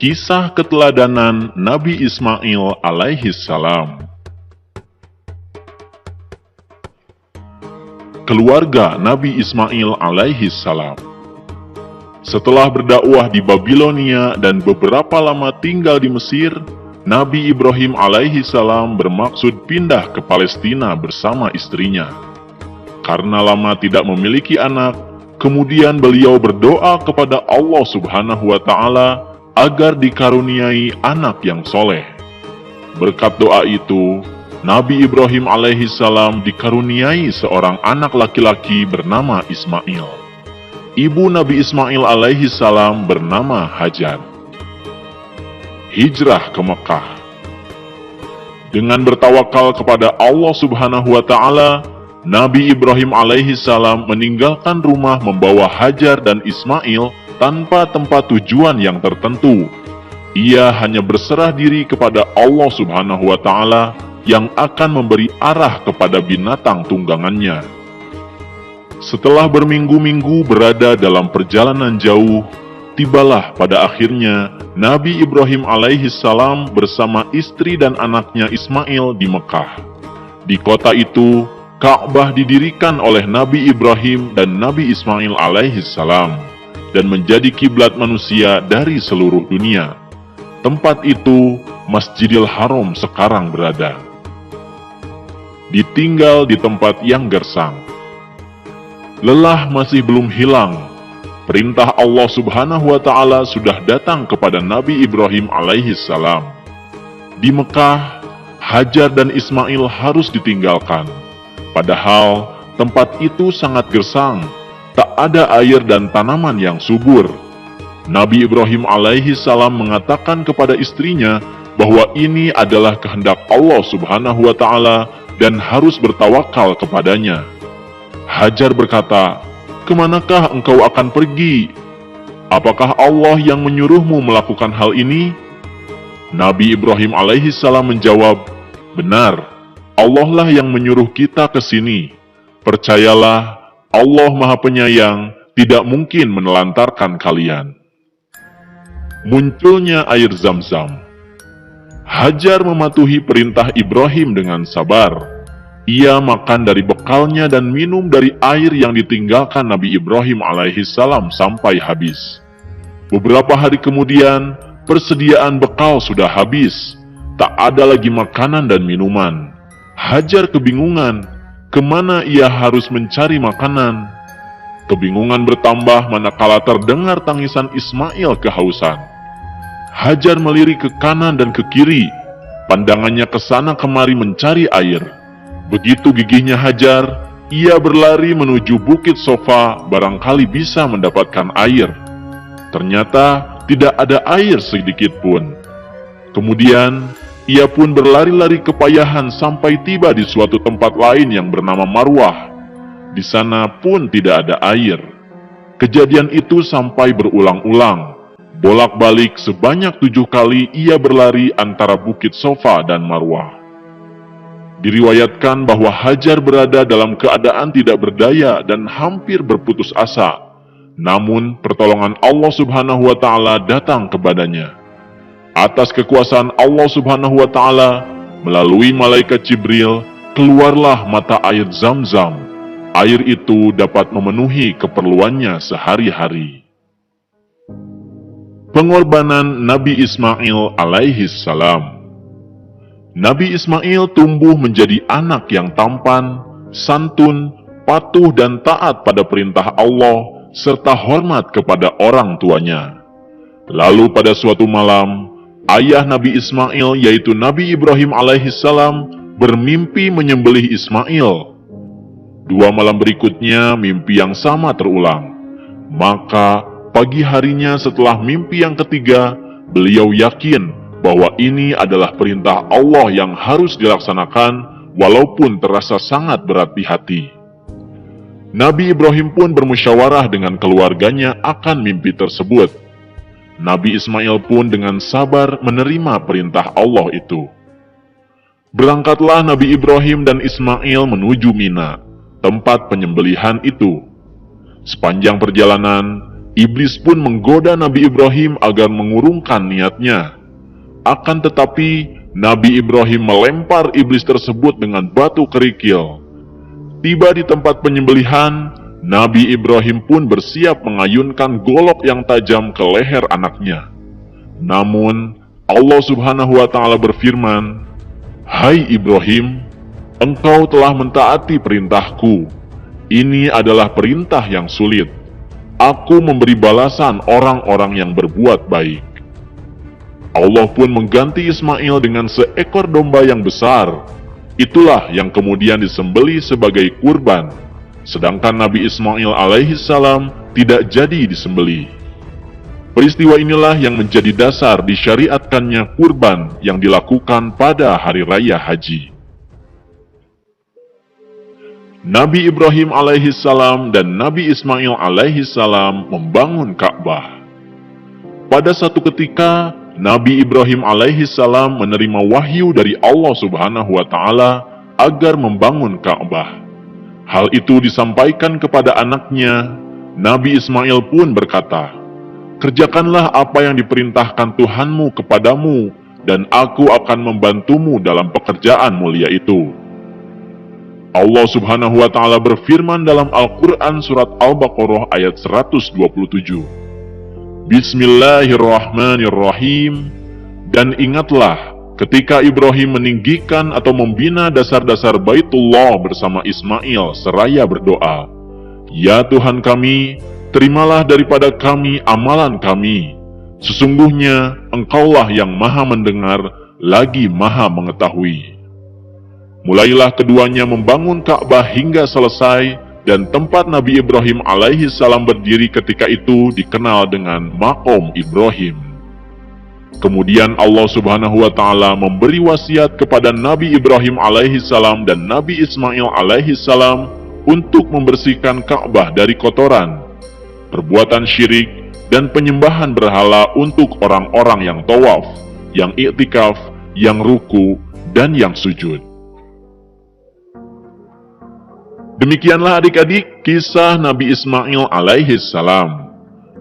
Kisah keteladanan Nabi Ismail alaihissalam. Keluarga Nabi Ismail alaihissalam. Setelah berdakwah di Babilonia dan beberapa lama tinggal di Mesir, Nabi Ibrahim alaihissalam bermaksud pindah ke Palestina bersama istrinya. Karena lama tidak memiliki anak, kemudian beliau berdoa kepada Allah Subhanahu wa Ta'ala agar dikaruniai anak yang soleh. Berkat doa itu, Nabi Ibrahim alaihissalam dikaruniai seorang anak laki-laki bernama Ismail. Ibu Nabi Ismail alaihissalam bernama Hajar. Hijrah ke Mekah. Dengan bertawakal kepada Allah Subhanahu wa Ta'ala, Nabi Ibrahim alaihissalam meninggalkan rumah membawa Hajar dan Ismail tanpa tempat tujuan yang tertentu. Ia hanya berserah diri kepada Allah Subhanahu wa Ta'ala yang akan memberi arah kepada binatang tunggangannya. Setelah berminggu-minggu berada dalam perjalanan jauh, tibalah pada akhirnya Nabi Ibrahim alaihissalam bersama istri dan anaknya Ismail di Mekah. Di kota itu, Ka'bah didirikan oleh Nabi Ibrahim dan Nabi Ismail alaihissalam dan menjadi kiblat manusia dari seluruh dunia. Tempat itu Masjidil Haram sekarang berada. Ditinggal di tempat yang gersang. Lelah masih belum hilang. Perintah Allah Subhanahu wa Ta'ala sudah datang kepada Nabi Ibrahim alaihissalam. Di Mekah, Hajar dan Ismail harus ditinggalkan. Padahal tempat itu sangat gersang. Tak ada air dan tanaman yang subur. Nabi Ibrahim alaihissalam mengatakan kepada istrinya bahwa ini adalah kehendak Allah Subhanahu wa Ta'ala dan harus bertawakal kepadanya. Hajar berkata, "Kemanakah engkau akan pergi? Apakah Allah yang menyuruhmu melakukan hal ini?" Nabi Ibrahim alaihissalam menjawab, "Benar, Allah lah yang menyuruh kita ke sini. Percayalah, Allah Maha Penyayang tidak mungkin menelantarkan kalian." Munculnya air Zam-Zam. Hajar mematuhi perintah Ibrahim dengan sabar. Ia makan dari bekalnya dan minum dari air yang ditinggalkan Nabi Ibrahim alaihissalam sampai habis. Beberapa hari kemudian, persediaan bekal sudah habis. Tak ada lagi makanan dan minuman. Hajar kebingungan. Kemana ia harus mencari makanan? Kebingungan bertambah manakala terdengar tangisan Ismail kehausan. Hajar melirik ke kanan dan ke kiri. Pandangannya ke sana kemari mencari air. Begitu gigihnya Hajar, ia berlari menuju Bukit Sofa barangkali bisa mendapatkan air. Ternyata tidak ada air sedikit pun. Kemudian ia pun berlari-lari kepayahan sampai tiba di suatu tempat lain yang bernama Marwah. Di sana pun tidak ada air. Kejadian itu sampai berulang-ulang. Bolak-balik sebanyak 7 kali ia berlari antara Bukit Sofa dan Marwah. Diriwayatkan bahwa Hajar berada dalam keadaan tidak berdaya dan hampir berputus asa. Namun pertolongan Allah Subhanahu wa Ta'ala datang kepadanya. Atas kekuasaan Allah Subhanahu wa Ta'ala, melalui malaikat Jibril, keluarlah mata air Zam-Zam. Air itu dapat memenuhi keperluannya sehari-hari. Pengorbanan Nabi Ismail alaihissalam. Nabi Ismail tumbuh menjadi anak yang tampan, santun, patuh dan taat pada perintah Allah, serta hormat kepada orang tuanya. Lalu pada suatu malam, ayah Nabi Ismail yaitu Nabi Ibrahim alaihissalam bermimpi menyembelih Ismail. 2 malam berikutnya mimpi yang sama terulang. Maka pagi harinya setelah mimpi yang ketiga, beliau yakin bahwa ini adalah perintah Allah yang harus dilaksanakan walaupun terasa sangat berat di hati. Nabi Ibrahim pun bermusyawarah dengan keluarganya akan mimpi tersebut. Nabi Ismail pun dengan sabar menerima perintah Allah itu. Berangkatlah Nabi Ibrahim dan Ismail menuju Mina, tempat penyembelihan itu. Sepanjang perjalanan, Iblis pun menggoda Nabi Ibrahim agar mengurungkan niatnya. Akan tetapi, Nabi Ibrahim melempar iblis tersebut dengan batu kerikil. Tiba di tempat penyembelihan, Nabi Ibrahim pun bersiap mengayunkan golok yang tajam ke leher anaknya. Namun, Allah Subhanahu wa Ta'ala berfirman, "Hai Ibrahim, engkau telah mentaati perintahku. Ini adalah perintah yang sulit. Aku memberi balasan orang-orang yang berbuat baik." Allah pun mengganti Ismail dengan seekor domba yang besar. Itulah yang kemudian disembelih sebagai kurban. Sedangkan Nabi Ismail alaihissalam tidak jadi disembelih. Peristiwa inilah yang menjadi dasar disyariatkannya kurban yang dilakukan pada hari raya haji. Nabi Ibrahim alaihissalam dan Nabi Ismail alaihissalam membangun Ka'bah. Pada satu ketika, Nabi Ibrahim alaihissalam menerima wahyu dari Allah Subhanahu wa Ta'ala agar membangun Ka'bah. Hal itu disampaikan kepada anaknya. Nabi Ismail pun berkata, "Kerjakanlah apa yang diperintahkan Tuhanmu kepadamu, dan aku akan membantumu dalam pekerjaan mulia itu." Allah Subhanahu wa Ta'ala berfirman dalam Al-Quran surat Al-Baqarah ayat 127. Bismillahirrahmanirrahim. Dan ingatlah ketika Ibrahim meninggikan atau membina dasar-dasar Baitullah bersama Ismail seraya berdoa, "Ya Tuhan kami, terimalah daripada kami amalan kami. Sesungguhnya Engkaulah yang maha mendengar lagi maha mengetahui." Mulailah keduanya membangun Ka'bah hingga selesai, dan tempat Nabi Ibrahim alaihissalam berdiri ketika itu dikenal dengan Maqam Ibrahim. Kemudian Allah Subhanahu wa Ta'ala memberi wasiat kepada Nabi Ibrahim alaihissalam dan Nabi Ismail alaihissalam untuk membersihkan Ka'bah dari kotoran, perbuatan syirik, dan penyembahan berhala untuk orang-orang yang tawaf, yang i'tikaf, yang ruku, dan yang sujud. Demikianlah adik-adik kisah Nabi Ismail alaihissalam.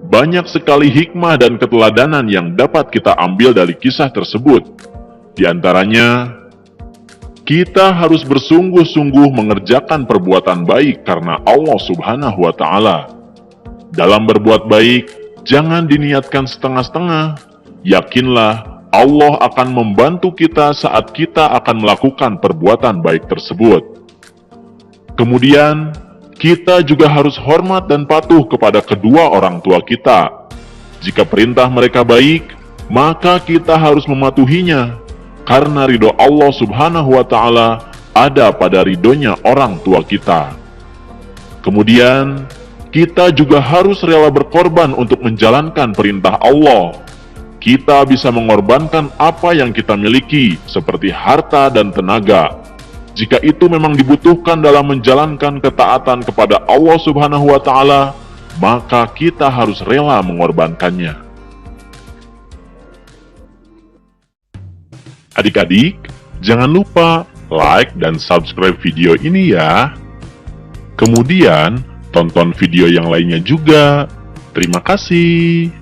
Banyak sekali hikmah dan keteladanan yang dapat kita ambil dari kisah tersebut. Di antaranya, kita harus bersungguh-sungguh mengerjakan perbuatan baik karena Allah Subhanahu wa Ta'ala. Dalam berbuat baik, jangan diniatkan setengah-setengah. Yakinlah Allah akan membantu kita saat kita akan melakukan perbuatan baik tersebut. Kemudian, kita juga harus hormat dan patuh kepada kedua orang tua kita. Jika perintah mereka baik, maka kita harus mematuhinya, karena ridho Allah Subhanahu wa Ta'ala ada pada ridhonya orang tua kita. Kemudian, kita juga harus rela berkorban untuk menjalankan perintah Allah. Kita bisa mengorbankan apa yang kita miliki, seperti harta dan tenaga, jika itu memang dibutuhkan dalam menjalankan ketaatan kepada Allah Subhanahu wa Ta'ala, maka kita harus rela mengorbankannya. Adik-adik, jangan lupa like dan subscribe video ini ya. Kemudian, tonton video yang lainnya juga. Terima kasih.